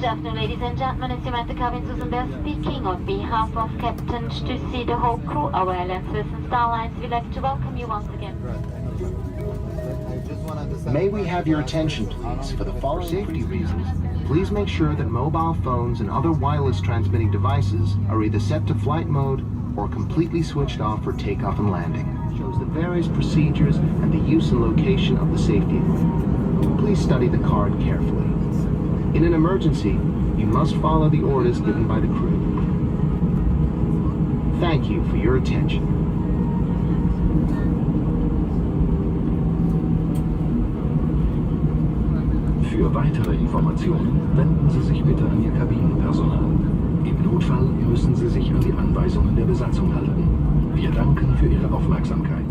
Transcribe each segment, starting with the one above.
afternoon, ladies and gentlemen. It's Samantha Cabin Susan Bell speaking on behalf of Captain Stüssi, the whole crew, our airline Swiss and Starlines. We'd like to welcome you once again. May we have your attention, please, for the following safety reasons. Please make sure that mobile phones and other wireless transmitting devices are either set to flight mode or completely switched off for takeoff and landing. It shows the various procedures and the use and location of the safety equipment. Please study the card carefully. In an emergency, you must follow the orders given by the crew. Thank you for your attention. Für weitere Informationen wenden Sie sich bitte an Ihr Kabinenpersonal. Im Notfall müssen Sie sich an die Anweisungen der Besatzung halten. Wir danken für Ihre Aufmerksamkeit.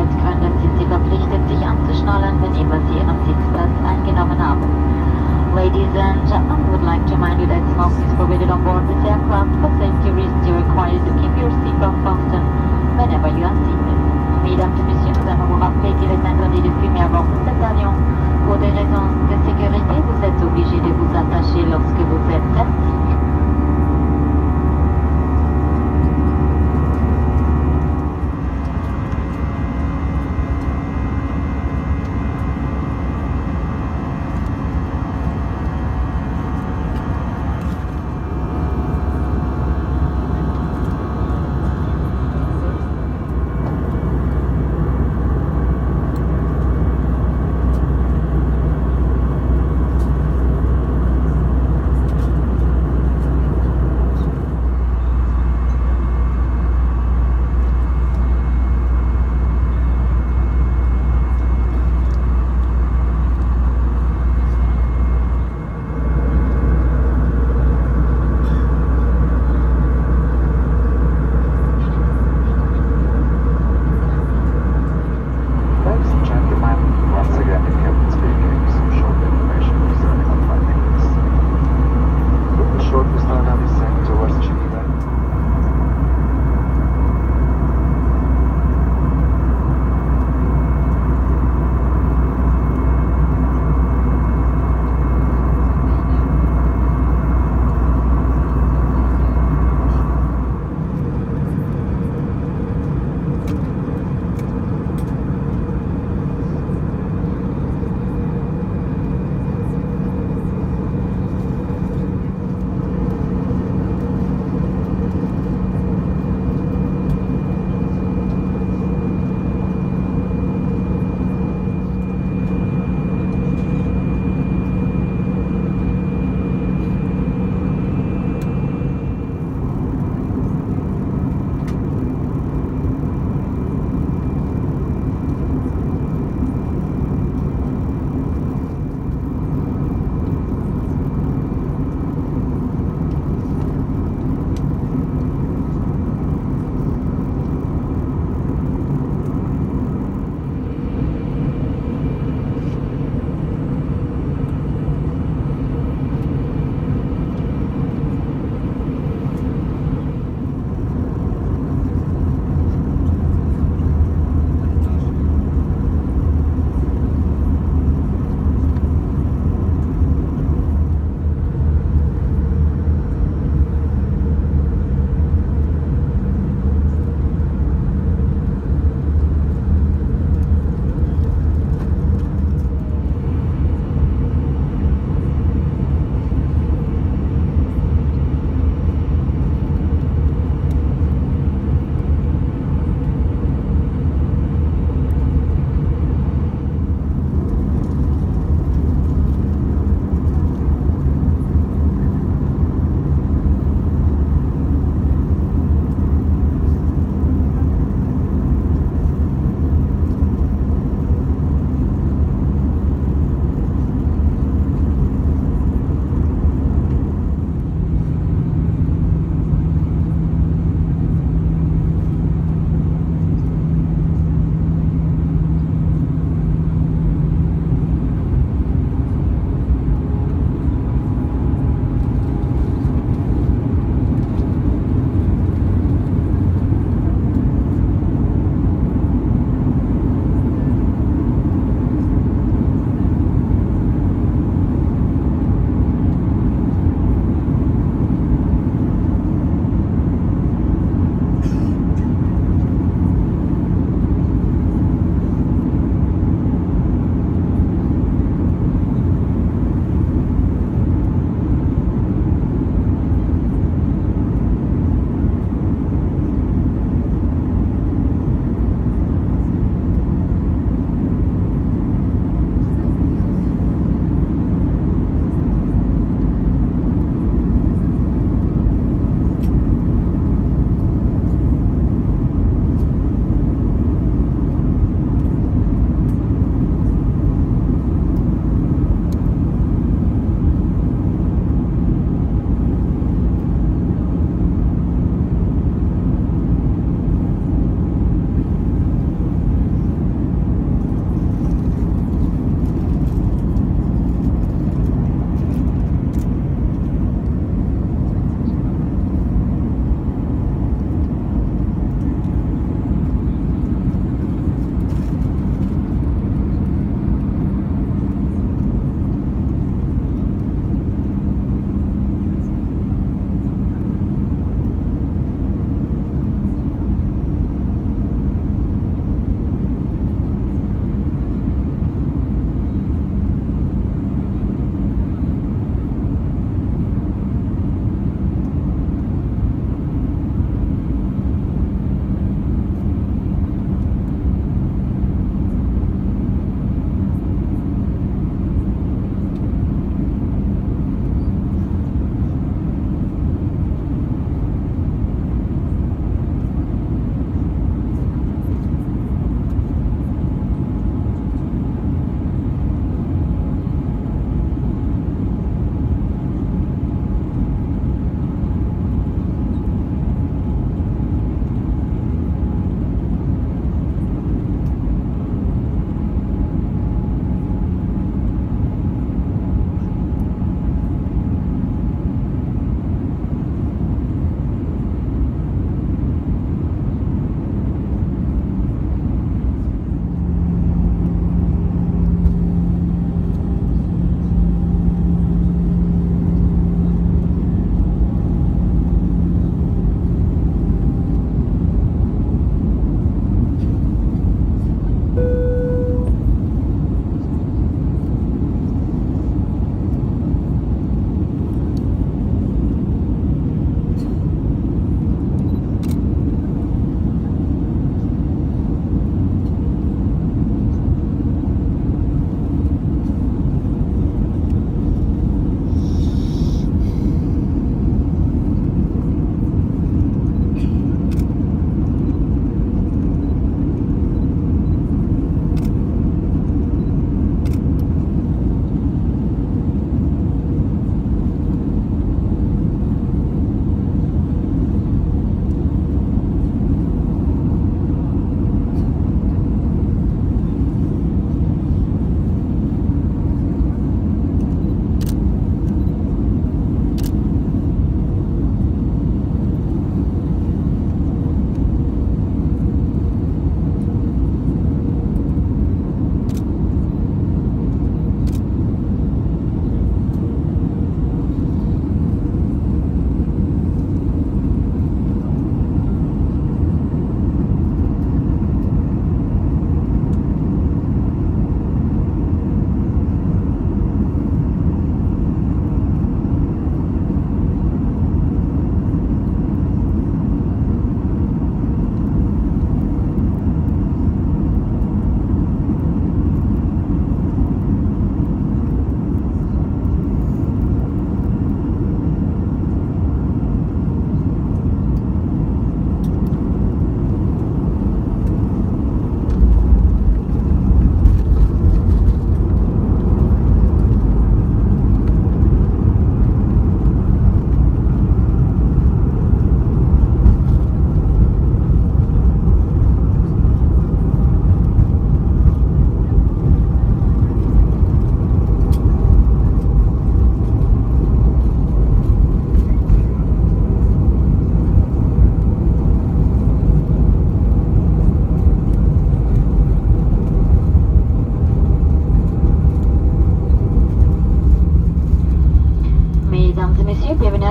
Sicherheitsgründen sind Sie verpflichtet, sich anzuschnallen, wenn immer Sie Ihren Sitzplatz eingenommen haben. Ladies and gentlemen, we would like to remind you that smoking is prohibited on board this aircraft. For safety reasons, you're required to keep your seatbelt fastened whenever you are seated. Mesdames et messieurs, nous allons vous rappeler qu'il est interdit de fumer à bord de cet avion. Pour des raisons de sécurité, vous êtes obligé de vous attacher lorsque vous êtes assis.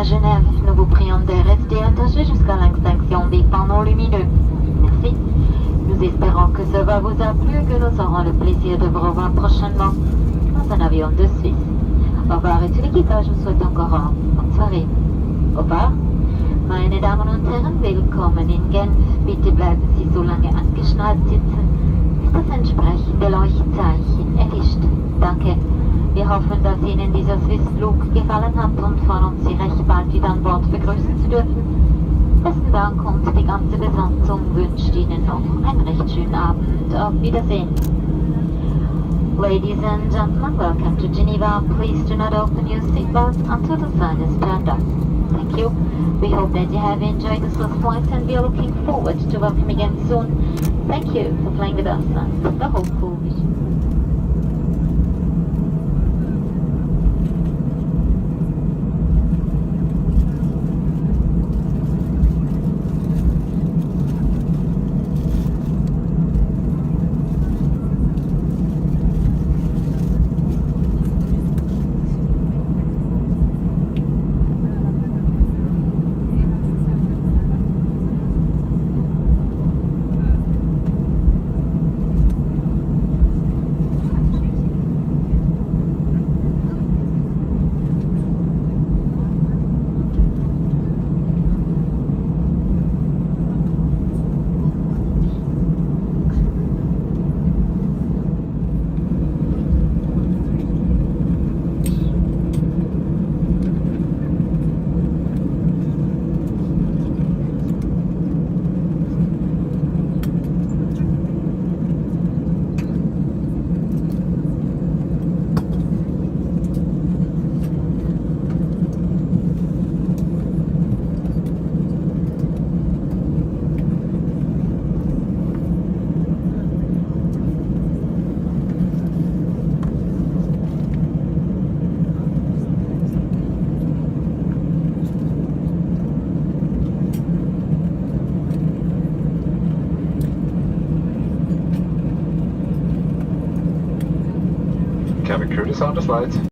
à Genève. Nous vous prions de rester attachés jusqu'à l'extinction des panneaux lumineux. Merci. Nous espérons que cela vous a plu et que nous aurons le plaisir de vous revoir prochainement dans un avion de Suisse. Au revoir et tout l'équipage vous souhaite encore une bonne soirée. Au revoir. Meine Damen und Herren, willkommen in Genf. Bitte bleiben Sie so lange angeschnallt sitzen, bis das entsprechende Leuchtzeichen erlischt. Danke. Wir hoffen, dass Ihnen dieser Swiss-Flug gefallen hat und freuen uns, Sie recht bald wieder an Bord begrüßen zu dürfen. Besten Dank und die ganze Besatzung wünscht Ihnen noch einen recht schönen Abend. Auf Wiedersehen. Ladies and gentlemen, welcome to Geneva. Please do not open your seatbelts until the sun is turned off. Thank you. We hope that you have enjoyed the Swiss flight and we are looking forward to welcoming again soon. Thank you for flying with us and the hopeful vision. Cabin crew to sound a flight.